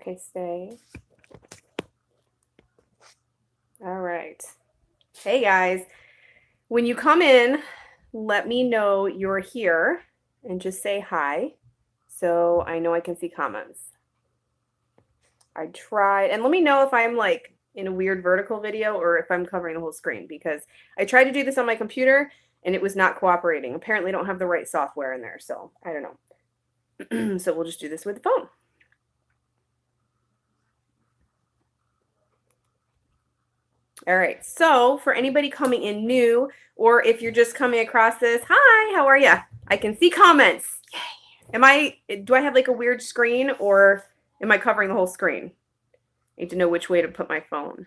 Okay, stay. All right. Hey guys, when you come in, let me know you're here and just say hi so I know I can see comments. I tried, and let me know if I'm like in a weird vertical video or if I'm covering the whole screen because I tried to do this on my computer and it was not cooperating. Apparently I don't have the right software in there, so I don't know. So we'll just do this with the phone. All right, so for anybody coming in new, or if you're just coming across this, hi, how are you? I can see comments. Yay. Do I have like a weird screen or am I covering the whole screen? I need to know which way to put my phone.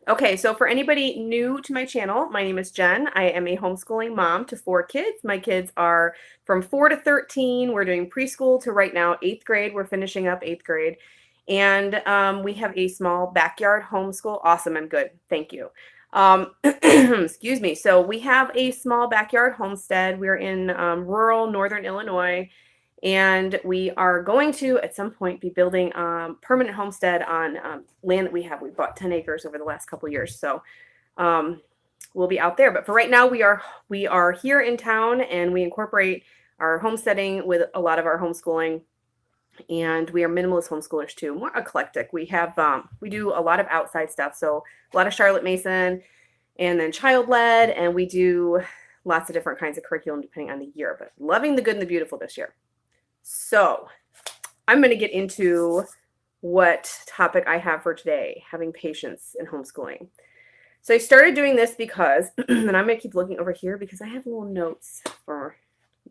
Okay, so for anybody new to my channel, my name is Jen. I am a homeschooling mom to 4 kids. My kids are from 4 to 13. We're doing preschool to right now 8th grade. We're finishing up 8th grade. And we have a small backyard homeschool. Awesome, I'm good. Thank you. Excuse me. So we have a small backyard homestead. We're in rural northern Illinois. And we are going to, at some point, be building a permanent homestead on land that we have. We bought 10 acres over the last couple years. So we'll be out there. But for right now, we are here in town, and we incorporate our homesteading with a lot of our homeschooling. And we are minimalist homeschoolers too, more eclectic. We have we do a lot of outside stuff. So a lot of Charlotte Mason and then child-led, and we do lots of different kinds of curriculum depending on the year, but loving the good and the beautiful this year. So I'm going to get into what topic I have for today, having patience in homeschooling. So I started doing this because, and I'm going to keep looking over here because I have little notes to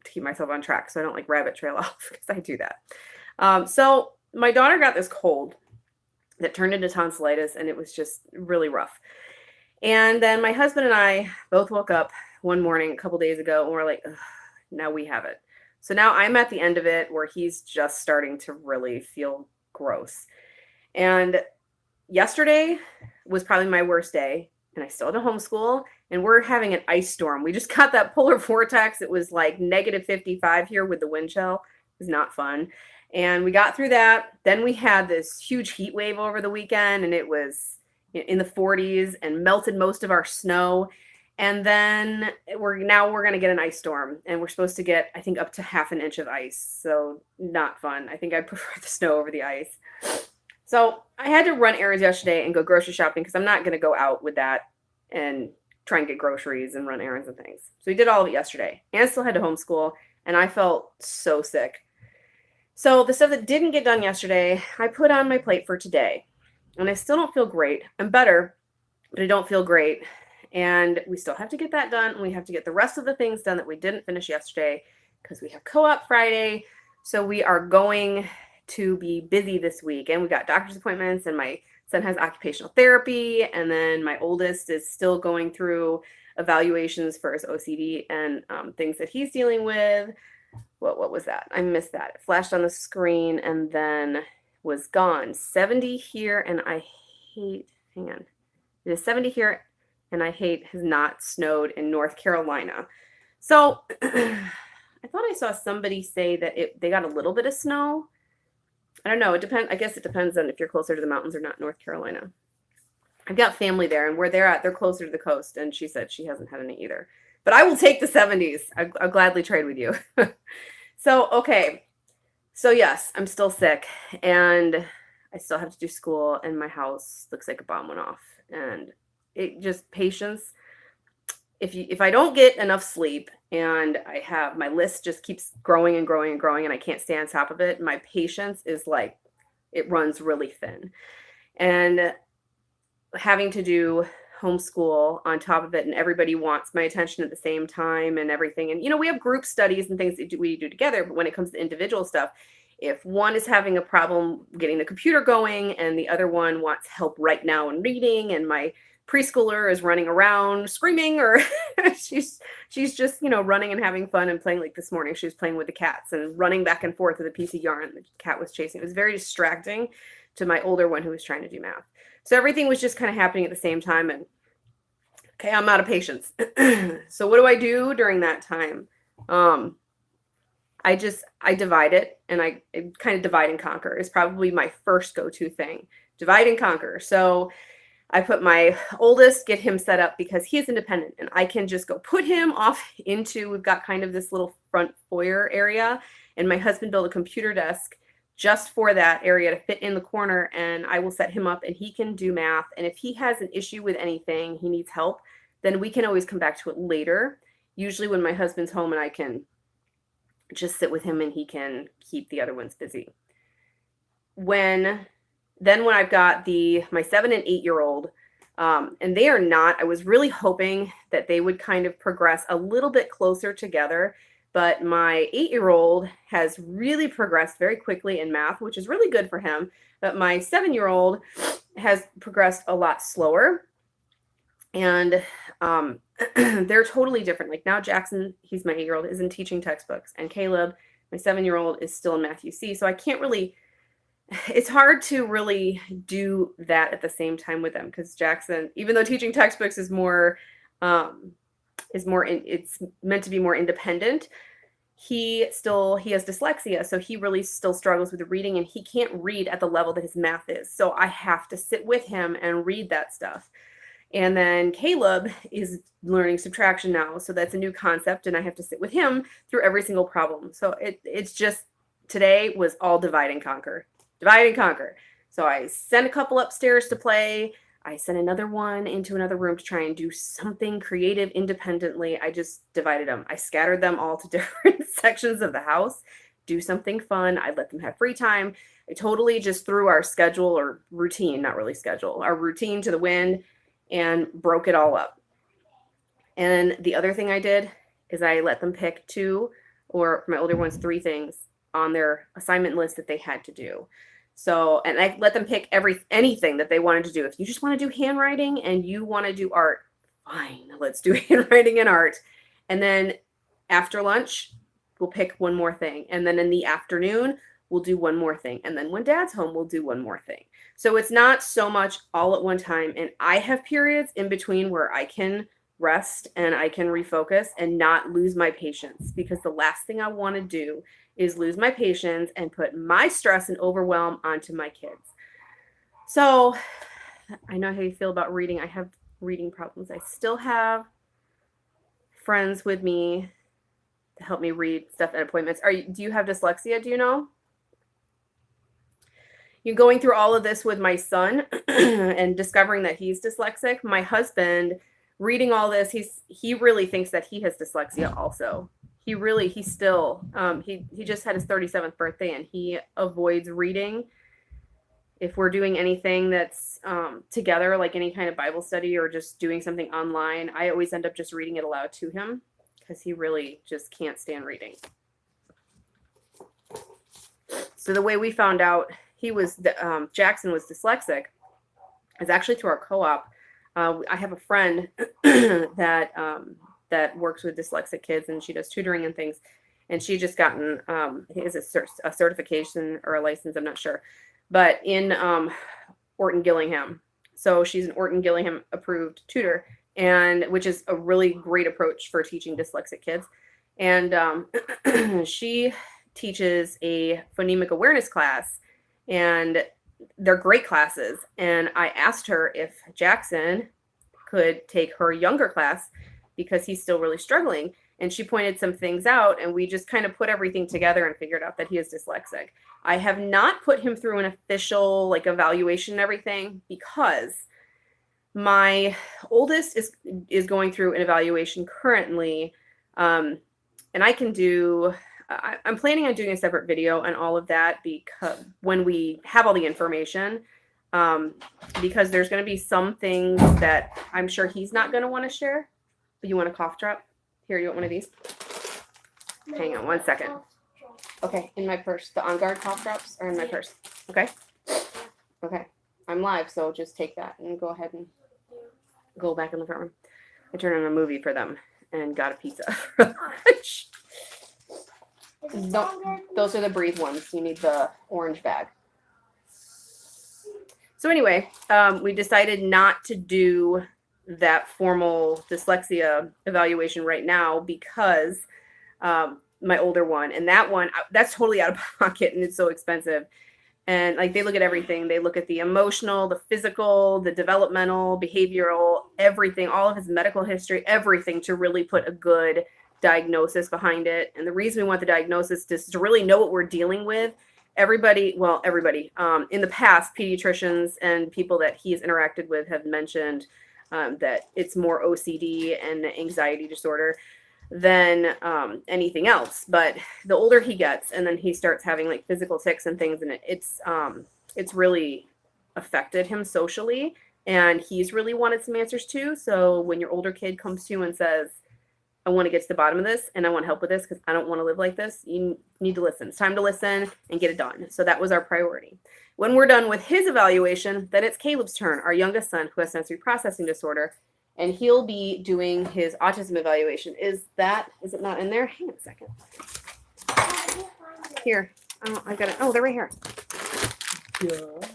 keep myself on track so I don't like rabbit trail off because I do that. So my daughter got this cold that turned into tonsillitis, and it was just really rough. And then my husband and I both woke up one morning a couple days ago and we're like, now we have it. So now I'm at the end of it where he's just starting to really feel gross. And yesterday was probably my worst day, and I still had to homeschool, and we're having an ice storm. We just got that polar vortex. It was like negative 55 here with the wind chill. It was not fun. And we got through that. Then we had this huge heat wave over the weekend, and it was in the 40s and melted most of our snow. And then we're going to get an ice storm, and we're supposed to get, I think, up to half an inch of ice. So not fun. I think I prefer the snow over the ice. So I had to run errands yesterday and go grocery shopping because I'm not going to go out with that and try and get groceries and run errands and things. So we did all of it yesterday, and I still had to homeschool, and I felt so sick. So the stuff that didn't get done yesterday, I put on my plate for today, and I still don't feel great. I'm better, but I don't feel great. And we still have to get that done. And we have to get the rest of the things done that we didn't finish yesterday because we have co-op Friday. So we are going to be busy this week. And we got doctor's appointments, and my son has occupational therapy. And then my oldest is still going through evaluations for his OCD and things that he's dealing with. What was that? I missed that. It flashed on the screen and then was gone. 70 here, and I hate, hang on. It is 70 here, and I hate has not snowed in North Carolina. So I thought I saw somebody say that they got a little bit of snow. I don't know. It depends. I guess it depends on if you're closer to the mountains or not, North Carolina. I've got family there, and where they're at, they're closer to the coast, and she said she hasn't had any either. But I will take the 70s. I'll gladly trade with you. So, okay. So yes, I'm still sick, and I still have to do school, and my house looks like a bomb went off. And it just patience. If I don't get enough sleep, and I have my list just keeps growing and growing and growing, and I can't stay on top of it, my patience is like, it runs really thin. And having to do homeschool on top of it, and everybody wants my attention at the same time and everything. And, we have group studies and things that we do together, but when it comes to individual stuff, if one is having a problem getting the computer going and the other one wants help right now in reading, and my preschooler is running around screaming, or she's just, running and having fun and playing. Like this morning, she was playing with the cats and running back and forth with a piece of yarn the cat was chasing. It was very distracting to my older one who was trying to do math. So everything was just kind of happening at the same time. And okay, I'm out of patience. So what do I do during that time? I divide it, and I kind of divide and conquer is probably my first go-to thing. Divide and conquer. So I put my oldest, get him set up because he is independent, and I can just go put him off into, we've got kind of this little front foyer area, and my husband built a computer desk just for that area to fit in the corner, and I will set him up and he can do math. And if he has an issue with anything, he needs help, then we can always come back to it later. Usually when my husband's home, and I can just sit with him and he can keep the other ones busy. When I've got my 7 and 8-year-old, and they are not, I was really hoping that they would kind of progress a little bit closer together, but my 8-year-old has really progressed very quickly in math, which is really good for him. But my 7-year-old has progressed a lot slower. And they're totally different. Like now Jackson, he's my 8-year-old, is in teaching textbooks, and Caleb, my 7-year-old, is still in Math UC. So I can't really, it's hard to really do that at the same time with them, because Jackson, even though teaching textbooks is more, it's meant to be more independent, he has dyslexia, so he really still struggles with the reading, and he can't read at the level that his math is. So I have to sit with him and read that stuff. And then Caleb is learning subtraction now, so that's a new concept, and I have to sit with him through every single problem. So it's just, today was all divide and conquer. Divide and conquer. So I sent a couple upstairs to play. I sent another one into another room to try and do something creative independently. I just divided them. I scattered them all to different sections of the house. Do something fun. I let them have free time. I totally just threw our schedule, or routine, not really schedule, our routine to the wind, and broke it all up. And the other thing I did is I let them pick 2, or my older ones 3 things on their assignment list that they had to do. So, and I let them pick anything that they wanted to do. If you just want to do handwriting and you want to do art, fine, let's do handwriting and art. And then after lunch, we'll pick one more thing. And then in the afternoon, we'll do one more thing. And then when Dad's home, we'll do one more thing. So it's not so much all at one time. And I have periods in between where I can rest and I can refocus and not lose my patience, because the last thing I want to do is lose my patience and put my stress and overwhelm onto my kids. So I know how you feel about reading. I have reading problems. I still have friends with me to help me read stuff at appointments. Do you have dyslexia? Do you know? You're going through all of this with my son and discovering that he's dyslexic. My husband, reading all this, he really thinks that he has dyslexia also. He just had his 37th birthday, and he avoids reading. If we're doing anything that's together, like any kind of Bible study or just doing something online, I always end up just reading it aloud to him, because he really just can't stand reading. So the way we found out Jackson was dyslexic is actually through our co-op. I have a friend that works with dyslexic kids, and she does tutoring and things. And she just gotten is a certification or a license, I'm not sure, but in Orton Gillingham. So she's an Orton Gillingham approved tutor, and which is a really great approach for teaching dyslexic kids. And she teaches a phonemic awareness class, and they're great classes. And I asked her if Jackson could take her younger class, because he's still really struggling. And she pointed some things out, and we just kind of put everything together and figured out that he is dyslexic. I have not put him through an official evaluation and everything, because my oldest is going through an evaluation currently. And I'm planning on doing a separate video on all of that, because when we have all the information, because there's going to be some things that I'm sure he's not going to want to share. You want a cough drop? Here, you want one of these? No, hang on 1 second. Okay, in my purse. The On Guard cough drops are in my purse. Okay? Okay. I'm live, so just take that and go ahead and go back in the front room. I turned on a movie for them and got a pizza for lunch. Those are the Breathe ones. You need the orange bag. So anyway, we decided not to do that formal dyslexia evaluation right now, because my older one, and that one, that's totally out of pocket, and it's so expensive. And like, they look at everything. They look at the emotional, the physical, the developmental, behavioral, everything, all of his medical history, everything, to really put a good diagnosis behind it. And the reason we want the diagnosis is to really know what we're dealing with. Everybody, in the past, pediatricians and people that he's interacted with have mentioned that it's more OCD and anxiety disorder than anything else. But the older he gets, and then he starts having like physical tics and things, and it's really affected him socially, and he's really wanted some answers too. So when your older kid comes to you and says, I want to get to the bottom of this, and I want help with this because I don't want to live like this, you need to listen. It's time to listen and get it done. So that was our priority. When we're done with his evaluation, then it's Caleb's turn, our youngest son, who has sensory processing disorder, and he'll be doing his autism evaluation. Is it not in there? Hang on a second. Here. Oh, I've got it. Oh, they're right here. Yeah.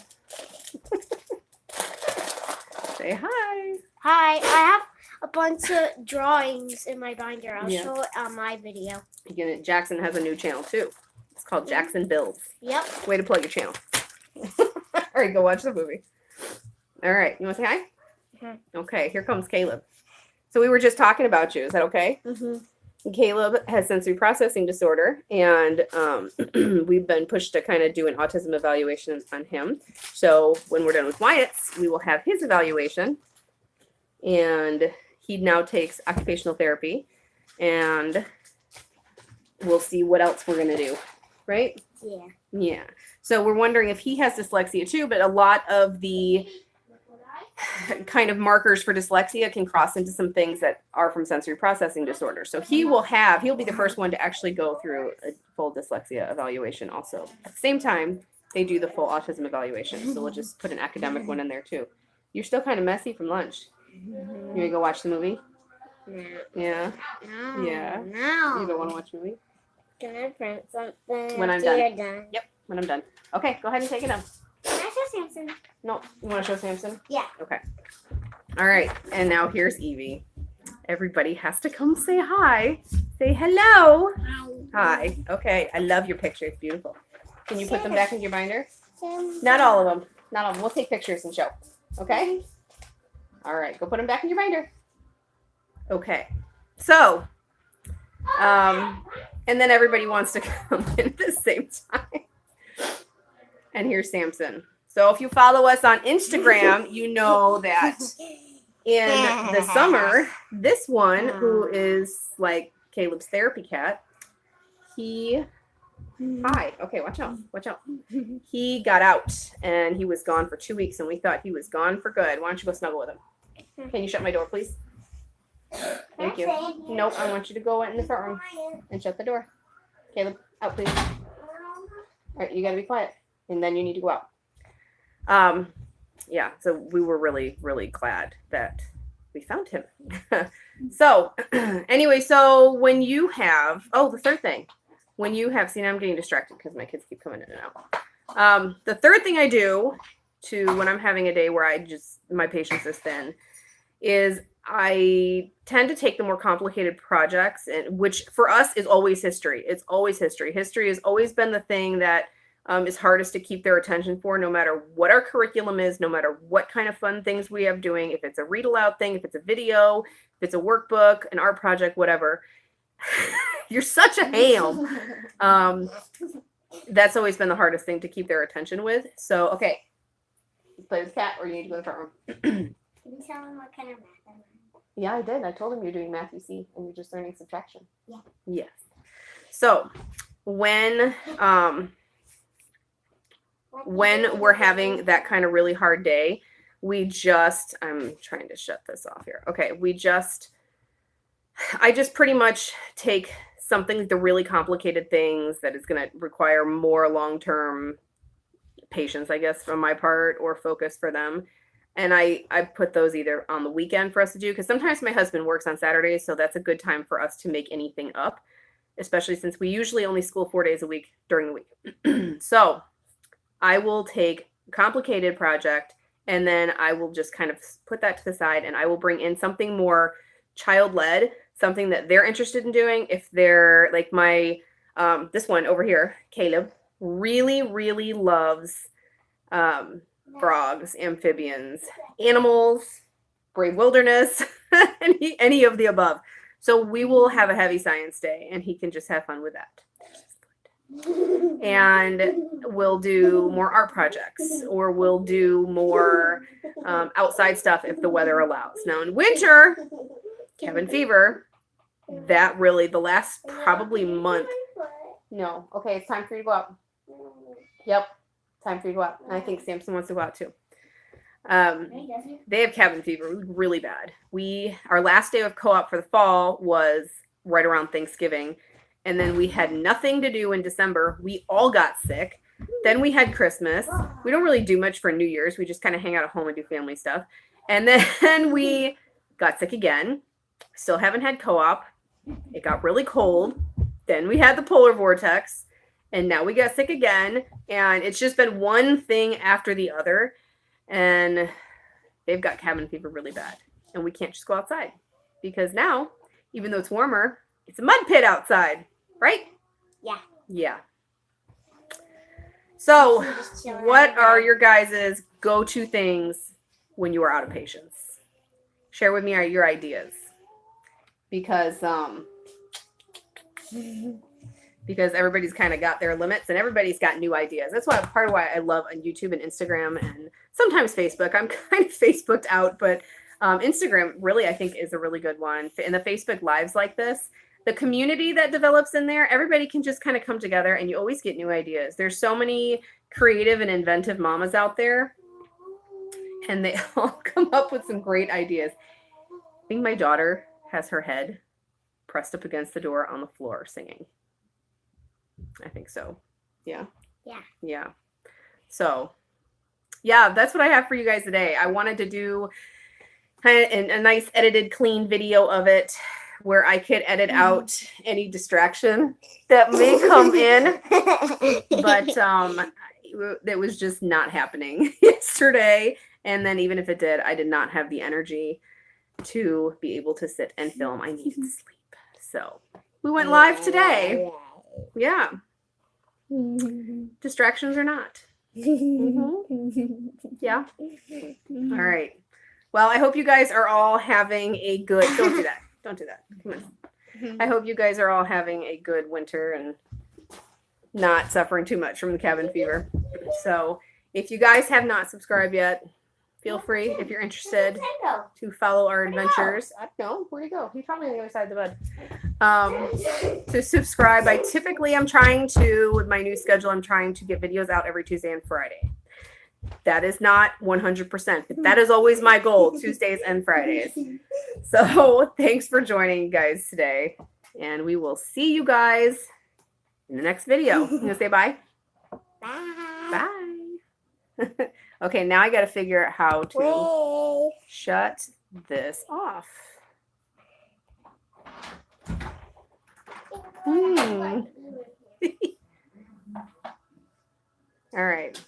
Say hi. Hi, I have a bunch of drawings in my binder. I'll show it on my video. Again, Jackson has a new channel too. It's called Jackson Builds. Yep. Way to plug your channel. All right, go watch the movie. All right, you want to say hi? Mm-hmm. Okay, here comes Caleb. So we were just talking about you. Is that okay? Mm-hmm. Caleb has sensory processing disorder, and we've been pushed to kind of do an autism evaluation on him. So when we're done with Wyatt's, we will have his evaluation, and he now takes occupational therapy, and we'll see what else we're going to do, right? Yeah. Yeah. So we're wondering if he has dyslexia too, but a lot of the kind of markers for dyslexia can cross into some things that are from sensory processing disorder. So he'll be the first one to actually go through a full dyslexia evaluation also. At the same time, they do the full autism evaluation. So we'll just put an academic one in there too. You're still kind of messy from lunch. You gonna go watch the movie? No. Yeah. No. Yeah. No. You don't want to watch the movie? Can I print something When I'm after done. you're done? Yep, when I'm done. Okay, go ahead and take it up. Can I show Samson? No, you want to show Samson? Yeah. Okay. All right, and now here's Evie. Everybody has to come say hi. Say hello. Hi. Okay, I love your picture. It's beautiful. Can you put them back in your binder? Not all of them. Not all of them. We'll take pictures and show. Okay? All right, go put them back in your binder. Okay. So, and then everybody wants to come in at the same time. And here's Samson. So if you follow us on Instagram, you know that in the summer, this one, who is like Caleb's therapy cat, hi, okay, watch out. He got out, and he was gone for 2 weeks, and we thought he was gone for good. Why don't you go snuggle with him? Can you shut my door, please? Thank you. Nope, I want you to go in the front room and shut the door. Caleb, out, please. All right, you got to be quiet, and then you need to go out. Yeah, so we were really, really glad that we found him. So, anyway, so when you have, the third thing, when you have, see, now I'm getting distracted because my kids keep coming in and out. The third thing I do when I'm having a day where my patience is thin, is I tend to take the more complicated projects, which for us is always history. It's always history. History has always been the thing that is hardest to keep their attention for, no matter what our curriculum is, no matter what kind of fun things we have doing, if it's a read aloud thing, if it's a video, if it's a workbook, an art project, whatever. You're such a ham. That's always been the hardest thing to keep their attention with. So, okay. Play with cat, or you need to go to the front room. Can you tell him what kind of math I'm on? Yeah, I did. I told him you're doing math, you see, and you're just learning subtraction. Yeah. Yes. So, when we're having that kind of really hard day, I'm trying to shut this off here. Okay, I just pretty much take something, the really complicated things that is going to require more long-term patience, I guess, from my part, or focus for them. And I put those either on the weekend for us to do, because sometimes my husband works on Saturdays, so that's a good time for us to make anything up, especially since we usually only school 4 days a week during the week. So I will take a complicated project, and then I will just kind of put that to the side, and I will bring in something more child-led, something that they're interested in doing. If they're like my, this one over here, Caleb, really, really loves frogs, amphibians, animals, brave wilderness, any of the above. So we will have a heavy science day and he can just have fun with that. And we'll do more art projects, or we'll do more outside stuff if the weather allows. Now in winter, cabin fever, that really, the last probably month. No. Okay, it's time for you to go out. Yep. Time for you to go out. I think Samson wants to go out too. They have cabin fever really bad. Our last day of co-op for the fall was right around Thanksgiving. And then we had nothing to do in December. We all got sick. Then we had Christmas. We don't really do much for New Year's. We just kind of hang out at home and do family stuff. And then we got sick again. Still haven't had co-op. It got really cold. Then we had the polar vortex. And now we got sick again. And it's just been one thing after the other. And they've got cabin fever really bad. And we can't just go outside. Because now, even though it's warmer, it's a mud pit outside. Right? Yeah. Yeah. So, what are your guys' go-to things when you are out of patience? Share with me your ideas. Because everybody's kind of got their limits and everybody's got new ideas. That's part of why I love on YouTube and Instagram and sometimes Facebook. I'm kind of Facebooked out, but Instagram really, I think, is a really good one. And the Facebook Lives like this, the community that develops in there, everybody can just kind of come together and you always get new ideas. There's so many creative and inventive mamas out there and they all come up with some great ideas. I think my daughter has her head pressed up against the door on the floor singing. I think so. Yeah. Yeah. Yeah. So, yeah, that's what I have for you guys today. I wanted to do a nice edited, clean video of it where I could edit out any distraction that may come in. But it was just not happening yesterday. And then even if it did, I did not have the energy to be able to sit and film. I needed sleep. So we went live today. Yeah. Distractions or not. Yeah. All right. Well, I hope you guys are all having a good, don't do that. Don't do that. Come on. I hope you guys are all having a good winter and not suffering too much from the cabin fever. So if you guys have not subscribed yet, feel free, if you're interested, to follow our adventures. No, where'd he go? He's probably on the other side of the bed. To subscribe. I'm trying to, with my new schedule, I'm trying to get videos out every Tuesday and Friday. That is not 100%, but that is always my goal, Tuesdays and Fridays. So thanks for joining guys today. And we will see you guys in the next video. You gonna say bye? Bye. Bye. Okay, now I got to figure out how to shut this off. All right.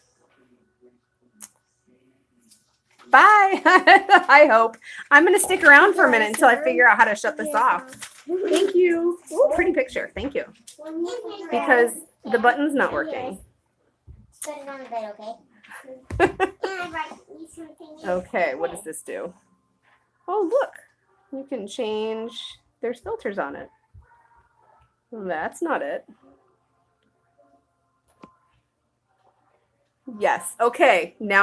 Bye. I hope. I'm going to stick around for a minute until I figure out how to shut this off. Thank you. Ooh, pretty picture. Thank you. Because the button's not working. Put it on the bed, okay? Okay, what does this do? Oh, look. You can change. There's filters on it. That's not it. Yes. Okay. Now